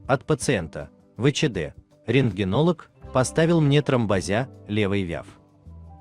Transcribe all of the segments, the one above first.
от пациента, ВЧД, рентгенолог, поставил мне тромбозя, левый вяв.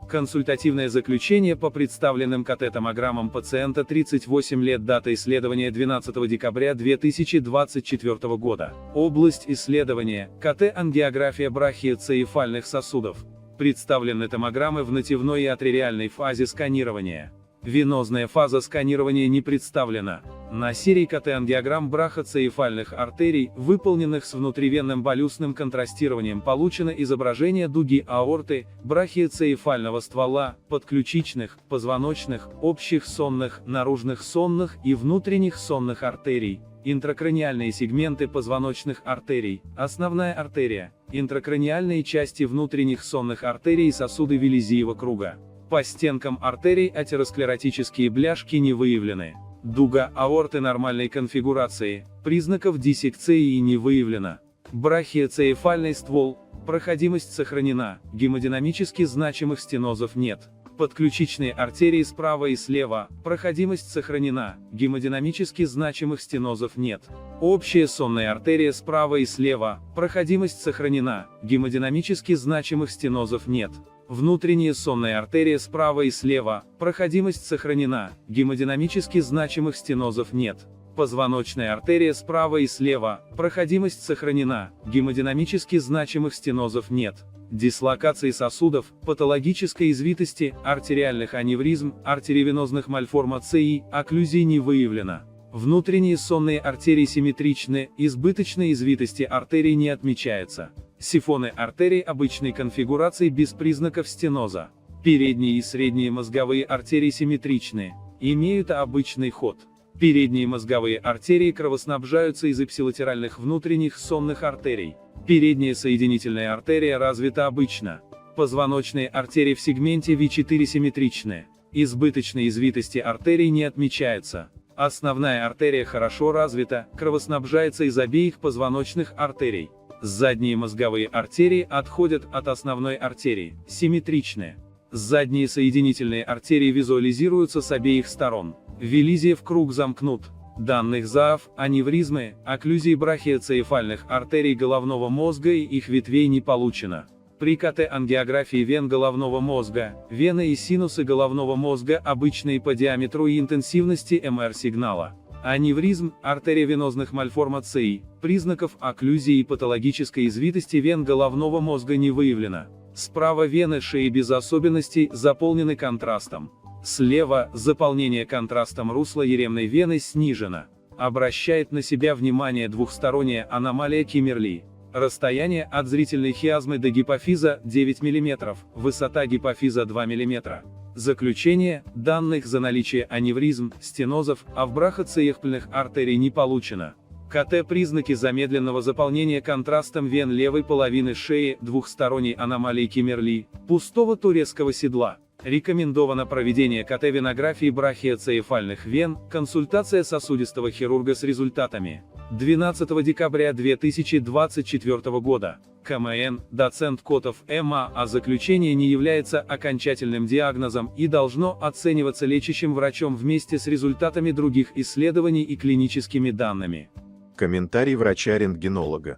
Консультативное заключение по представленным КТ-томограммам пациента 38 лет, дата исследования 12 декабря 2024 года. Область исследования – КТ-ангиография брахиоцефальных сосудов. Представлены томограммы в нативной и артериальной фазе сканирования. Венозная фаза сканирования не представлена. На серии КТ-ангиограмм брахиоцефальных артерий, выполненных с внутривенным болюсным контрастированием, получено изображение дуги аорты, брахиоцефального ствола, подключичных, позвоночных, общих сонных, наружных сонных и внутренних сонных артерий, интракраниальные сегменты позвоночных артерий, основная артерия, интракраниальные части внутренних сонных артерий и сосуды Виллизиева круга. По стенкам артерий атеросклеротические бляшки не выявлены. Дуга аорты нормальной конфигурации, признаков диссекции не выявлено. Брахиоцефальный ствол, проходимость сохранена, гемодинамически значимых стенозов нет. Подключичные артерии справа и слева, проходимость сохранена, гемодинамически значимых стенозов нет. Общая сонная артерия справа и слева, проходимость сохранена, гемодинамически значимых стенозов нет. Внутренняя сонная артерия справа и слева, проходимость сохранена, гемодинамически значимых стенозов нет. Позвоночная артерия справа и слева, проходимость сохранена, гемодинамически значимых стенозов нет. Дислокации сосудов, патологической извитости, артериальных аневризм, артериовенозных мальформаций, окклюзий не выявлено. Внутренние сонные артерии симметричны, избыточной извитости артерий не отмечается. Сифоны артерий обычной конфигурации без признаков стеноза. Передние и средние мозговые артерии симметричны, имеют обычный ход. Передние мозговые артерии кровоснабжаются из ипсилатеральных внутренних сонных артерий. Передняя соединительная артерия развита обычно. Позвоночные артерии в сегменте V4 симметричны. Избыточной извитости артерий не отмечается. Основная артерия хорошо развита, кровоснабжается из обеих позвоночных артерий. Задние мозговые артерии отходят от основной артерии, симметричны. Задние соединительные артерии визуализируются с обеих сторон. Виллизиев круг замкнут. Данных ЗААФ, аневризмы, окклюзии брахиоцефальных артерий головного мозга и их ветвей не получено. При КТ-ангиографии вен головного мозга, вены и синусы головного мозга обычные по диаметру и интенсивности МР-сигнала. Аневризм, артериовенозных мальформаций, признаков окклюзии и патологической извитости вен головного мозга не выявлено. Справа вены шеи без особенностей, заполнены контрастом. Слева, заполнение контрастом русла еремной вены снижено. Обращает на себя внимание двухсторонняя аномалия Киммерли. Расстояние от зрительной хиазмы до гипофиза 9 мм, высота гипофиза 2 мм. Заключение, данных за наличие аневризм, стенозов, а в брахиоцефальных артерий не получено. КТ признаки замедленного заполнения контрастом вен левой половины шеи, двухсторонней аномалии Киммерли, пустого турецкого седла. Рекомендовано проведение КТ-венографии брахиоцефальных вен, консультация сосудистого хирурга с результатами. 12 декабря 2024 года. КМН, доцент Котов МА, а заключение не является окончательным диагнозом и должно оцениваться лечащим врачом вместе с результатами других исследований и клиническими данными. Комментарий врача-рентгенолога.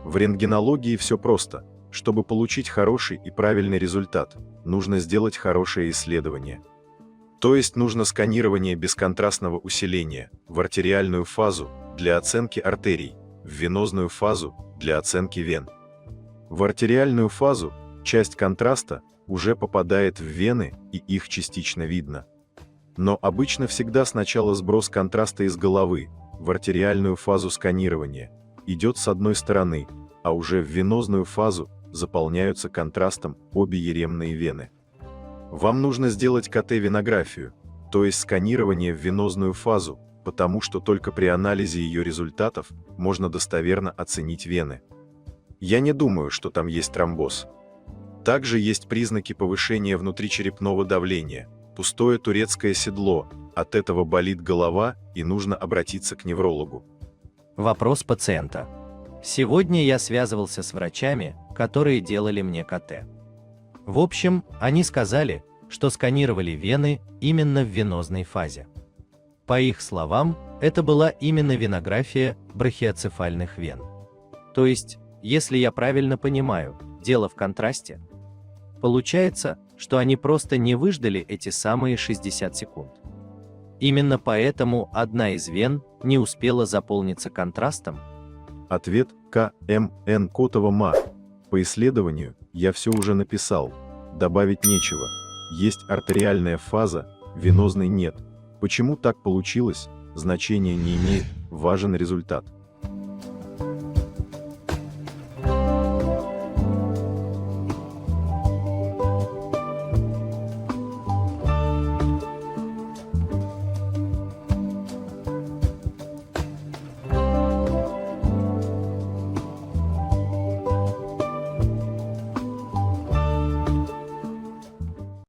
В рентгенологии все просто. Чтобы получить хороший и правильный результат, нужно сделать хорошее исследование. То есть нужно сканирование бесконтрастного усиления в артериальную фазу для оценки артерий, в венозную фазу для оценки вен. В артериальную фазу часть контраста уже попадает в вены и их частично видно. Но обычно всегда сначала сброс контраста из головы в артериальную фазу сканирования идет с одной стороны, а уже в венозную фазу заполняются контрастом обе еремные вены. Вам нужно сделать КТ-венографию, то есть сканирование в венозную фазу, потому что только при анализе ее результатов можно достоверно оценить вены. Я не думаю, что там есть тромбоз. Также есть признаки повышения внутричерепного давления, пустое турецкое седло, от этого болит голова и нужно обратиться к неврологу. Вопрос пациента. Сегодня я связывался с врачами, которые делали мне КТ. В общем, они сказали, что сканировали вены именно в венозной фазе. По их словам, это была именно венография брахиоцефальных вен. То есть, если я правильно понимаю, дело в контрасте? Получается, что они просто не выждали эти самые 60 секунд. Именно поэтому одна из вен не успела заполниться контрастом? Ответ К.М.Н. Котова-Ма. По исследованию я все уже написал. Добавить нечего. Есть артериальная фаза, венозной нет. Почему так получилось, значения не имеет, важен результат.